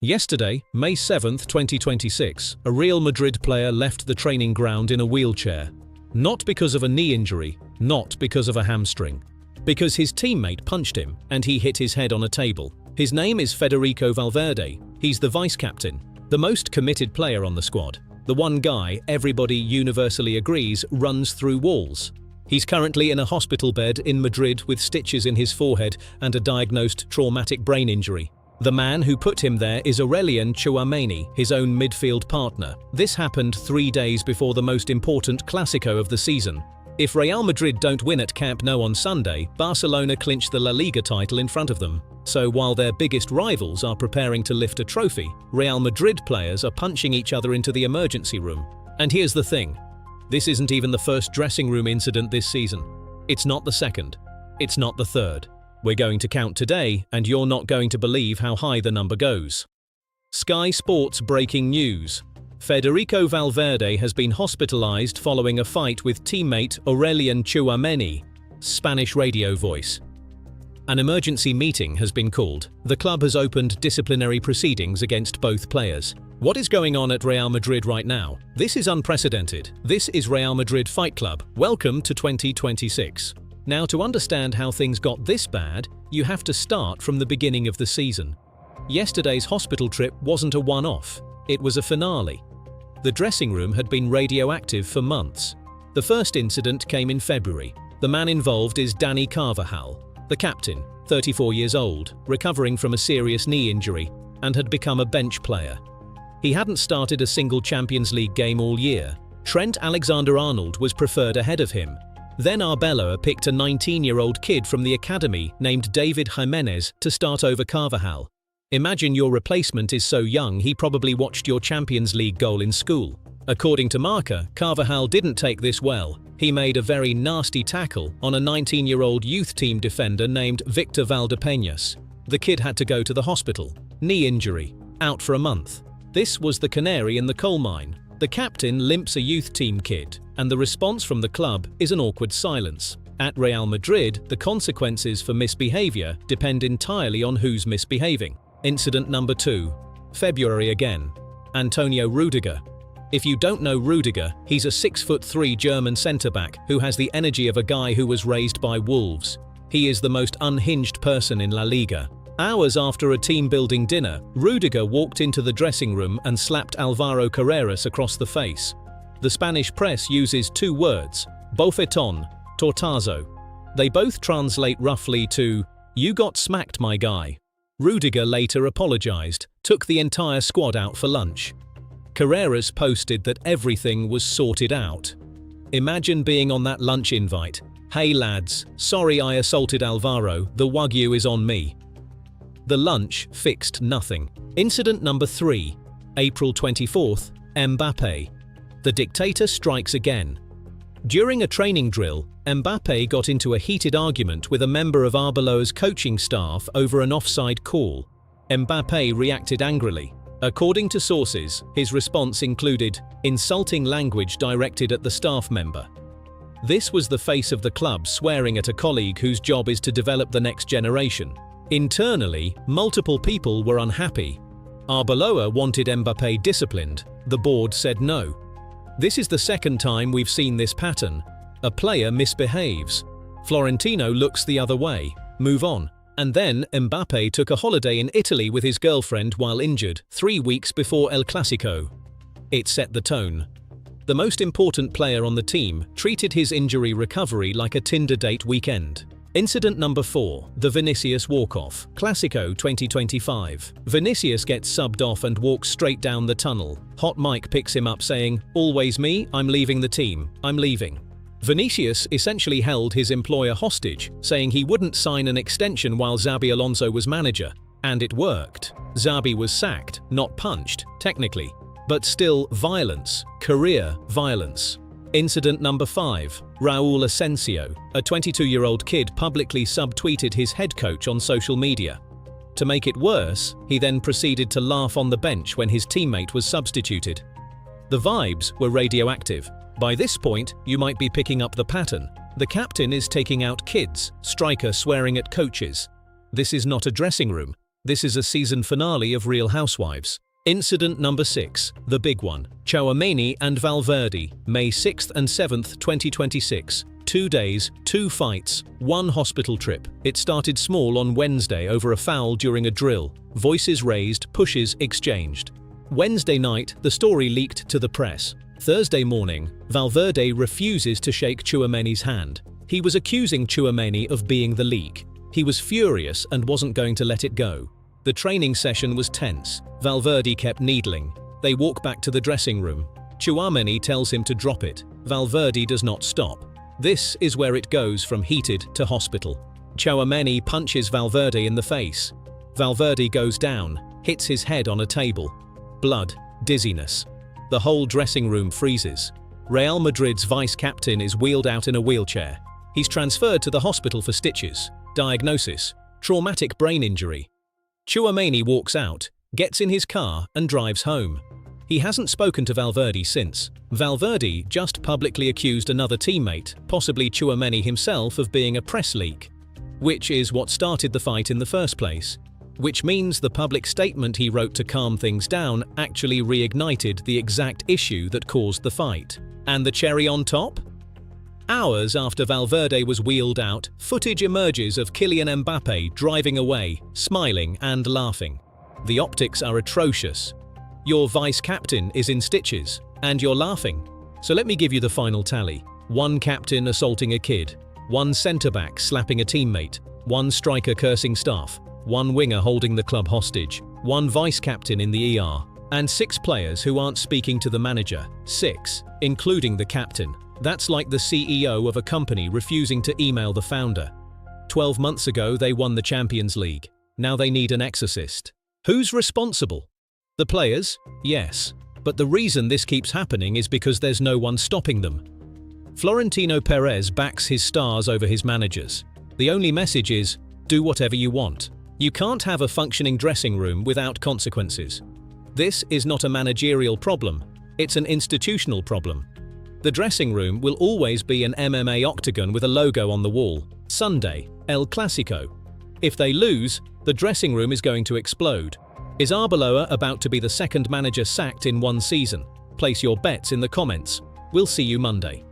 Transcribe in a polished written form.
Yesterday, May 7, 2026, a Real Madrid player left the training ground in a wheelchair. Not because of a knee injury, not because of a hamstring. Because his teammate punched him and he hit his head on a table. His name is Federico Valverde. He's the vice-captain, the most committed player on the squad. The one guy everybody universally agrees runs through walls. He's currently in a hospital bed in Madrid with stitches in his forehead and a diagnosed traumatic brain injury. The man who put him there is Aurelien Tchouameni, his own midfield partner. This happened 3 days before the most important Clásico of the season. If Real Madrid don't win at Camp Nou on Sunday, Barcelona clinch the La Liga title in front of them. So while their biggest rivals are preparing to lift a trophy, Real Madrid players are punching each other into the emergency room. And here's the thing. This isn't even the first dressing room incident this season. It's not the second. It's not the third. We're going to count today, and you're not going to believe how high the number goes. Sky Sports breaking news. Federico Valverde has been hospitalized following a fight with teammate Aurelien Tchouameni, Spanish radio voice. An emergency meeting has been called. The club has opened disciplinary proceedings against both players. What is going on at Real Madrid right now? This is unprecedented. This is Real Madrid Fight Club. Welcome to 2026. Now, to understand how things got this bad, you have to start from the beginning of the season. Yesterday's hospital trip wasn't a one-off. It was a finale. The dressing room had been radioactive for months. The first incident came in February. The man involved is Dani Carvajal, the captain, 34 years old, recovering from a serious knee injury, and had become a bench player. He hadn't started a single Champions League game all year. Trent Alexander-Arnold was preferred ahead of him. Then Arbeloa picked a 19-year-old kid from the academy named David Jimenez to start over Carvajal. Imagine your replacement is so young he probably watched your Champions League goal in school. According to Marca, Carvajal didn't take this well. He made a very nasty tackle on a 19-year-old youth team defender named Victor Valdepeñas. The kid had to go to the hospital. Knee injury. Out for a month. This was the canary in the coal mine. The captain limps a youth team kid, and the response from the club is an awkward silence. At Real Madrid, the consequences for misbehavior depend entirely on who's misbehaving. Incident number 2. February again. Antonio Rudiger. If you don't know Rudiger, he's a 6'3" German centre-back who has the energy of a guy who was raised by wolves. He is the most unhinged person in La Liga. Hours after a team-building dinner, Rudiger walked into the dressing room and slapped Alvaro Carreras across the face. The Spanish press uses 2 words, bofeton, tortazo. They both translate roughly to, "You got smacked, my guy." Rudiger later apologized, took the entire squad out for lunch. Carreras posted that everything was sorted out. Imagine being on that lunch invite. "Hey lads, sorry I assaulted Alvaro, the Wagyu is on me." The lunch fixed nothing. Incident number 3. April 24th, Mbappé. The dictator strikes again. During a training drill, Mbappé got into a heated argument with a member of Arbeloa's coaching staff over an offside call. Mbappé reacted angrily. According to sources, his response included insulting language directed at the staff member. This was the face of the club swearing at a colleague whose job is to develop the next generation. Internally, multiple people were unhappy. Arbeloa wanted Mbappé disciplined. The board said no. This is the second time we've seen this pattern. A player misbehaves. Florentino looks the other way. Move on. And then Mbappé took a holiday in Italy with his girlfriend while injured, 3 weeks before El Clásico. It set the tone. The most important player on the team treated his injury recovery like a Tinder date weekend. Incident number 4. The Vinicius walk-off. Clásico 2025. Vinicius gets subbed off and walks straight down the tunnel. Hot Mike picks him up saying, "Always me, I'm leaving the team, I'm leaving." Vinicius essentially held his employer hostage, saying he wouldn't sign an extension while Xabi Alonso was manager. And it worked. Xabi was sacked, not punched, technically. But still, violence. Career violence. Incident number 5. Raúl Asensio. A 22-year-old kid publicly subtweeted his head coach on social media. To make it worse, he then proceeded to laugh on the bench when his teammate was substituted. The vibes were radioactive. By this point, you might be picking up the pattern. The captain is taking out kids, striker swearing at coaches. This is not a dressing room. This is a season finale of Real Housewives. Incident number 6, the big one. Tchouaméni and Valverde, May 6th and 7th, 2026. 2 days, 2 fights, 1 hospital trip. It started small on Wednesday over a foul during a drill. Voices raised, pushes exchanged. Wednesday night, the story leaked to the press. Thursday morning, Valverde refuses to shake Tchouaméni's hand. He was accusing Tchouaméni of being the leak. He was furious and wasn't going to let it go. The training session was tense. Valverde kept needling. They walk back to the dressing room. Tchouaméni tells him to drop it. Valverde does not stop. This is where it goes from heated to hospital. Tchouaméni punches Valverde in the face. Valverde goes down, hits his head on a table. Blood, dizziness. The whole dressing room freezes. Real Madrid's vice-captain is wheeled out in a wheelchair. He's transferred to the hospital for stitches. Diagnosis: traumatic brain injury. Tchouaméni walks out, gets in his car and drives home. He hasn't spoken to Valverde since. Valverde just publicly accused another teammate, possibly Tchouaméni himself, of being a press leak, which is what started the fight in the first place. Which means the public statement he wrote to calm things down actually reignited the exact issue that caused the fight. And the cherry on top? Hours after Valverde was wheeled out, footage emerges of Kylian Mbappé driving away, smiling and laughing. The optics are atrocious. Your vice-captain is in stitches, and you're laughing. So let me give you the final tally. 1 captain assaulting a kid, 1 centre-back slapping a teammate, 1 striker cursing staff, 1 winger holding the club hostage, 1 vice-captain in the ER, and 6 players who aren't speaking to the manager. 6, including the captain. That's like the CEO of a company refusing to email the founder. 12 months ago they won the Champions League. Now they need an exorcist. Who's responsible? The players? Yes. But the reason this keeps happening is because there's no one stopping them. Florentino Perez backs his stars over his managers. The only message is, do whatever you want. You can't have a functioning dressing room without consequences. This is not a managerial problem. It's an institutional problem. The dressing room will always be an MMA octagon with a logo on the wall. Sunday, El Clasico. If they lose, the dressing room is going to explode. Is Arbeloa about to be the second manager sacked in 1 season? Place your bets in the comments. We'll see you Monday.